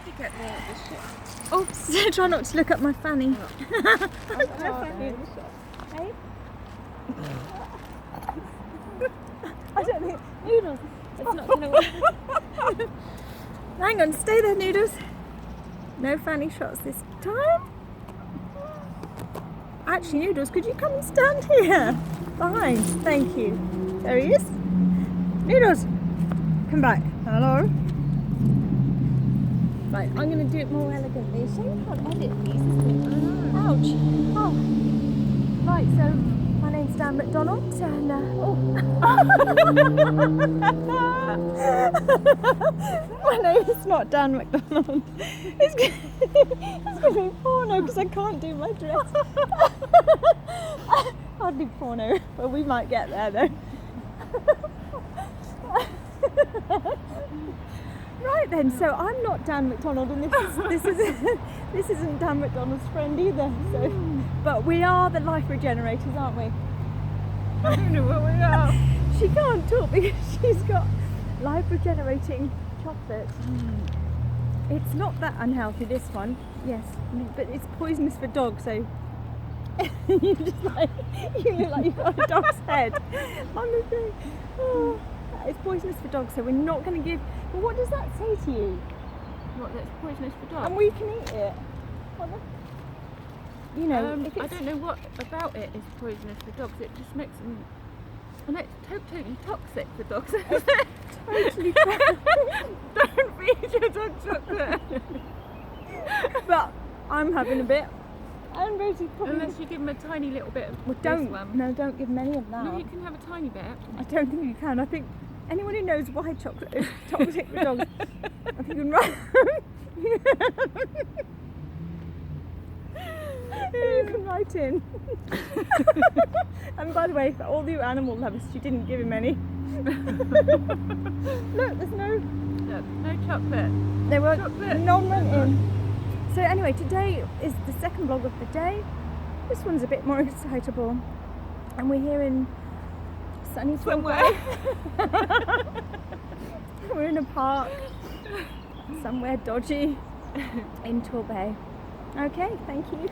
to get the shit. Oops, try not to look at my fanny. Hey? I don't think Noodles. It's not gonna work. Hang on, stay there, Noodles. No fanny shots this time. Actually, Noodles, could you come and stand here? Behind, thank you. There he is. Noodles, come back. Hello. Right, I'm going to do it more elegantly. So you can't edit these, isn't it? Ouch. Oh. Right, so my name's Dan McDonald and my name is not Dan McDonald. It's going to be porno because I can't do my dress. Hardly porno, but we might get there though. Right then, so I'm not Dan McDonald, and this isn't Dan McDonald's friend either. So, but we are the life regenerators, aren't we? I don't know what we are. She can't talk because she's got life regenerating chocolate. It's not that unhealthy, this one. Yes, but it's poisonous for dogs. So you look like you've got a dog's head on the thing. Oh. It's poisonous for dogs, so we're not going to give. Well, what does that say to you? What, that's poisonous for dogs? And we can eat it. You know, if I don't know what about it is poisonous for dogs. It just makes them. And it's totally toxic for dogs. totally. Don't feed your dog chocolate. But I'm having a bit. And Rosie probably. Unless you give them a tiny little bit of Well, this one. No, don't give them any of that. No, you can have a tiny bit. I don't think you can. I think anyone who knows why chocolate is toxic for dogs, I think you can write. You can write in. And by the way, for all you animal lovers, you didn't give him any. Look, there's no chocolate. There were Chocolate. none went in. So anyway, today is the second vlog of the day. This one's a bit more excitable, and we're here in sunny Somewhere. We're in a park somewhere dodgy in Torbay. Okay, thank you.